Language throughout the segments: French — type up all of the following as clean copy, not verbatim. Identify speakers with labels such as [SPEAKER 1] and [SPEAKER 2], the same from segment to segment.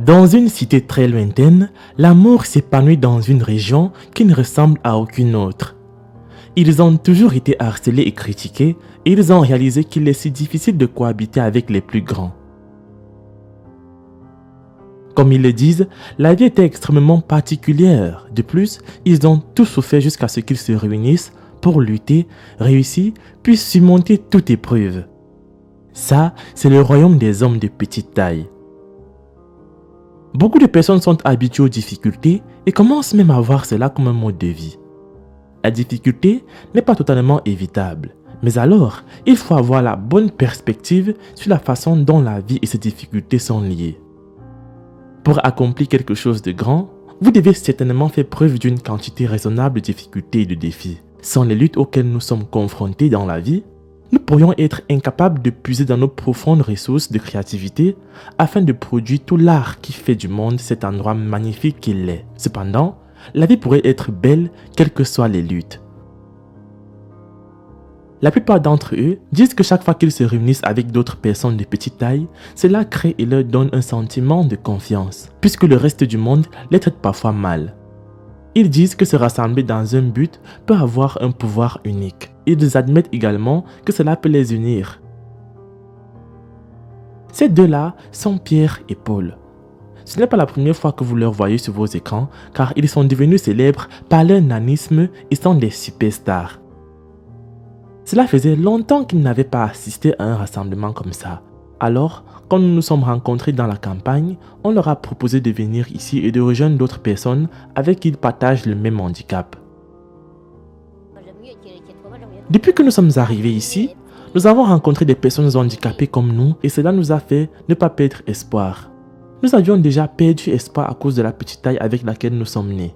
[SPEAKER 1] Dans une cité très lointaine, l'amour s'épanouit dans une région qui ne ressemble à aucune autre. Ils ont toujours été harcelés et critiqués et ils ont réalisé qu'il est si difficile de cohabiter avec les plus grands. Comme ils le disent, la vie était extrêmement particulière. De plus, ils ont tout souffert jusqu'à ce qu'ils se réunissent pour lutter, réussir, puis surmonter toute épreuve. Ça, c'est le royaume des hommes de petite taille. Beaucoup de personnes sont habituées aux difficultés et commencent même à voir cela comme un mode de vie. La difficulté n'est pas totalement évitable, mais alors, il faut avoir la bonne perspective sur la façon dont la vie et ses difficultés sont liées. Pour accomplir quelque chose de grand, vous devez certainement faire preuve d'une quantité raisonnable de difficultés et de défis. Sans les luttes auxquelles nous sommes confrontés dans la vie, nous pourrions être incapables de puiser dans nos profondes ressources de créativité afin de produire tout l'art qui fait du monde cet endroit magnifique qu'il est. Cependant, la vie pourrait être belle quelles que soient les luttes. La plupart d'entre eux disent que chaque fois qu'ils se réunissent avec d'autres personnes de petite taille, cela crée et leur donne un sentiment de confiance, puisque le reste du monde les traite parfois mal. Ils disent que se rassembler dans un but peut avoir un pouvoir unique. Ils admettent également que cela peut les unir. Ces deux-là sont Pierre et Paul. Ce n'est pas la première fois que vous leur voyez sur vos écrans, car ils sont devenus célèbres par leur nanisme et sont des superstars. Cela faisait longtemps qu'ils n'avaient pas assisté à un rassemblement comme ça. Alors, quand nous nous sommes rencontrés dans la campagne, on leur a proposé de venir ici et de rejoindre d'autres personnes avec qui ils partagent le même handicap. Depuis que nous sommes arrivés ici, nous avons rencontré des personnes handicapées comme nous et cela nous a fait ne pas perdre espoir. Nous avions déjà perdu espoir à cause de la petite taille avec laquelle nous sommes nés.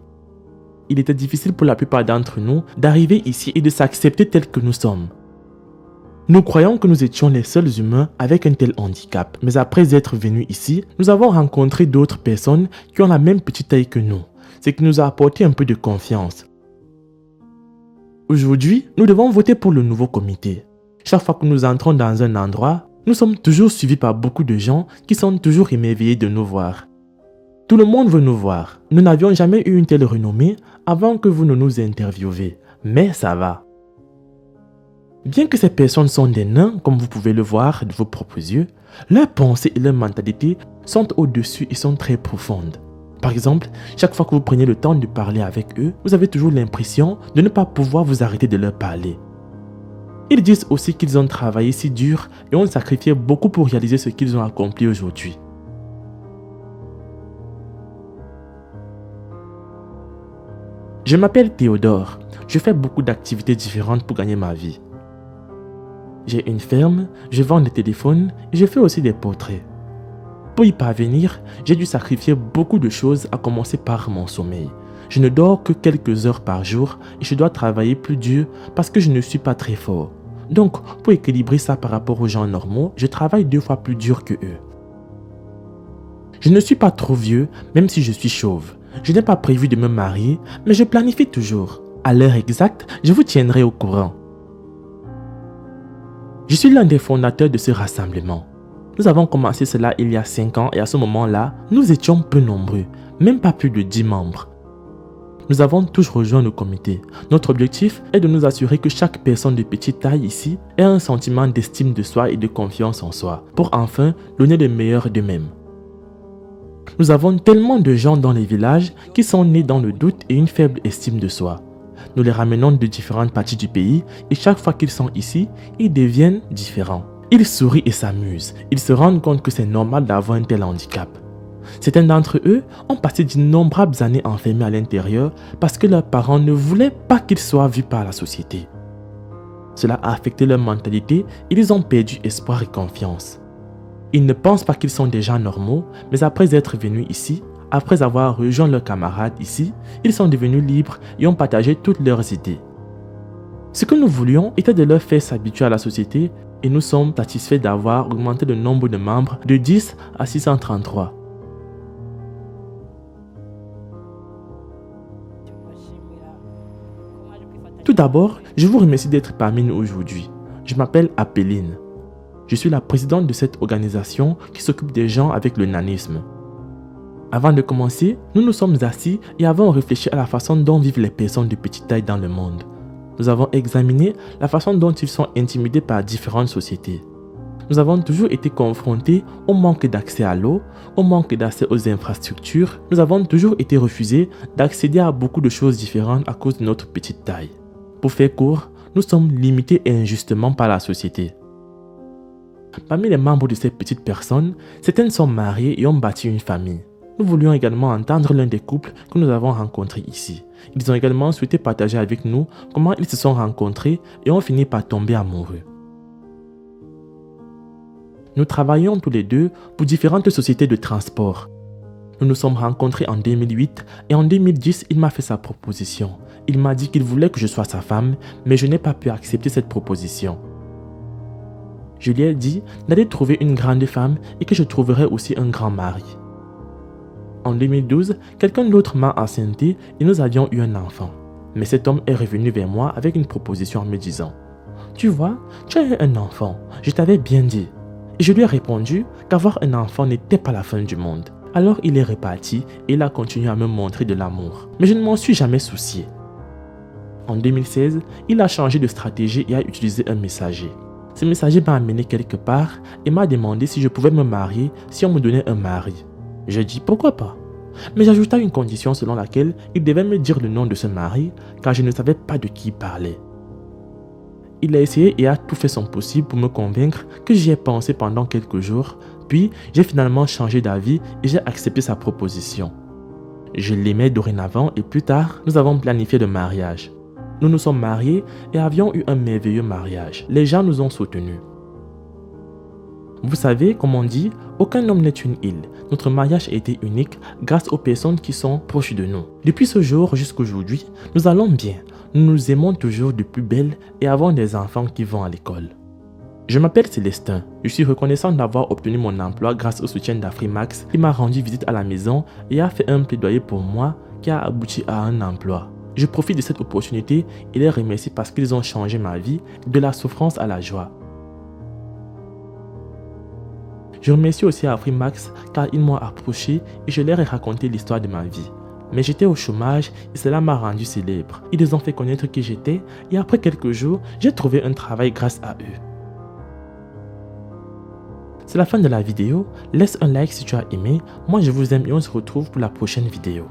[SPEAKER 1] Il était difficile pour la plupart d'entre nous d'arriver ici et de s'accepter tels que nous sommes. Nous croyons que nous étions les seuls humains avec un tel handicap, mais après être venus ici, nous avons rencontré d'autres personnes qui ont la même petite taille que nous, ce qui nous a apporté un peu de confiance. Aujourd'hui, nous devons voter pour le nouveau comité. Chaque fois que nous entrons dans un endroit, nous sommes toujours suivis par beaucoup de gens qui sont toujours émerveillés de nous voir. Tout le monde veut nous voir. Nous n'avions jamais eu une telle renommée avant que vous ne nous interviewez, mais ça va. Bien que ces personnes sont des nains, comme vous pouvez le voir de vos propres yeux, leurs pensées et leurs mentalités sont au-dessus et sont très profondes. Par exemple, chaque fois que vous prenez le temps de parler avec eux, vous avez toujours l'impression de ne pas pouvoir vous arrêter de leur parler. Ils disent aussi qu'ils ont travaillé si dur et ont sacrifié beaucoup pour réaliser ce qu'ils ont accompli aujourd'hui. Je m'appelle Théodore. Je fais beaucoup d'activités différentes pour gagner ma vie. J'ai une ferme, je vends des téléphones et je fais aussi des portraits. Pour y parvenir, j'ai dû sacrifier beaucoup de choses à commencer par mon sommeil. Je ne dors que quelques heures par jour et je dois travailler plus dur parce que je ne suis pas très fort. Donc, pour équilibrer ça par rapport aux gens normaux, je travaille 2 fois plus dur que eux. Je ne suis pas trop vieux, même si je suis chauve. Je n'ai pas prévu de me marier, mais je planifie toujours. À l'heure exacte, je vous tiendrai au courant. Je suis l'un des fondateurs de ce rassemblement. Nous avons commencé cela il y a 5 ans et à ce moment-là, nous étions peu nombreux, même pas plus de 10 membres. Nous avons tous rejoint le comité. Notre objectif est de nous assurer que chaque personne de petite taille ici ait un sentiment d'estime de soi et de confiance en soi, pour enfin donner le meilleur d'eux-mêmes. Nous avons tellement de gens dans les villages qui sont nés dans le doute et une faible estime de soi. Nous les ramenons de différentes parties du pays et chaque fois qu'ils sont ici, ils deviennent différents. Ils sourient et s'amusent. Ils se rendent compte que c'est normal d'avoir un tel handicap. Certains d'entre eux ont passé d'innombrables années enfermés à l'intérieur parce que leurs parents ne voulaient pas qu'ils soient vus par la société. Cela a affecté leur mentalité et ils ont perdu espoir et confiance. Ils ne pensent pas qu'ils sont des gens normaux, mais après être venus ici, après avoir rejoint leurs camarades ici, ils sont devenus libres et ont partagé toutes leurs idées. Ce que nous voulions était de leur faire s'habituer à la société et nous sommes satisfaits d'avoir augmenté le nombre de membres de 10 à 633. Tout d'abord, je vous remercie d'être parmi nous aujourd'hui. Je m'appelle Apéline. Je suis la présidente de cette organisation qui s'occupe des gens avec le nanisme. Avant de commencer, nous nous sommes assis et avons réfléchi à la façon dont vivent les personnes de petite taille dans le monde. Nous avons examiné la façon dont ils sont intimidés par différentes sociétés. Nous avons toujours été confrontés au manque d'accès à l'eau, au manque d'accès aux infrastructures. Nous avons toujours été refusés d'accéder à beaucoup de choses différentes à cause de notre petite taille. Pour faire court, nous sommes limités injustement par la société. Parmi les membres de ces petites personnes, certaines sont mariées et ont bâti une famille. Nous voulions également entendre l'un des couples que nous avons rencontrés ici. Ils ont également souhaité partager avec nous comment ils se sont rencontrés et ont fini par tomber amoureux. Nous travaillons tous les deux pour différentes sociétés de transport. Nous nous sommes rencontrés en 2008 et en 2010, il m'a fait sa proposition. Il m'a dit qu'il voulait que je sois sa femme, mais je n'ai pas pu accepter cette proposition. Je lui ai dit d'aller trouver une grande femme et que je trouverais aussi un grand mari. En 2012, quelqu'un d'autre m'a enceinté et nous avions eu un enfant. Mais cet homme est revenu vers moi avec une proposition en me disant « Tu vois, tu as eu un enfant, je t'avais bien dit. » Et je lui ai répondu qu'avoir un enfant n'était pas la fin du monde. Alors il est reparti et il a continué à me montrer de l'amour. Mais je ne m'en suis jamais soucié. En 2016, il a changé de stratégie et a utilisé un messager. Ce messager m'a amené quelque part et m'a demandé si je pouvais me marier si on me donnait un mari. J'ai dit pourquoi pas. Mais j'ajouta une condition selon laquelle il devait me dire le nom de ce mari car je ne savais pas de qui il parlait. Il a essayé et a tout fait son possible pour me convaincre que j'y ai pensé pendant quelques jours, puis j'ai finalement changé d'avis et j'ai accepté sa proposition. Je l'aimais dorénavant et plus tard, nous avons planifié le mariage. Nous nous sommes mariés et avions eu un merveilleux mariage. Les gens nous ont soutenus. Vous savez, comme on dit, aucun homme n'est une île. Notre mariage a été unique grâce aux personnes qui sont proches de nous. Depuis ce jour jusqu'à aujourd'hui, nous allons bien. Nous nous aimons toujours de plus belle et avons des enfants qui vont à l'école. Je m'appelle Célestin. Je suis reconnaissant d'avoir obtenu mon emploi grâce au soutien d'Afrimax qui m'a rendu visite à la maison et a fait un plaidoyer pour moi qui a abouti à un emploi. Je profite de cette opportunité et les remercie parce qu'ils ont changé ma vie de la souffrance à la joie. Je remercie aussi Afrimax car ils m'ont approché et je leur ai raconté l'histoire de ma vie. Mais j'étais au chômage et cela m'a rendu célèbre. Ils ont fait connaître qui j'étais et après quelques jours, j'ai trouvé un travail grâce à eux. C'est la fin de la vidéo. Laisse un like si tu as aimé. Moi je vous aime et on se retrouve pour la prochaine vidéo.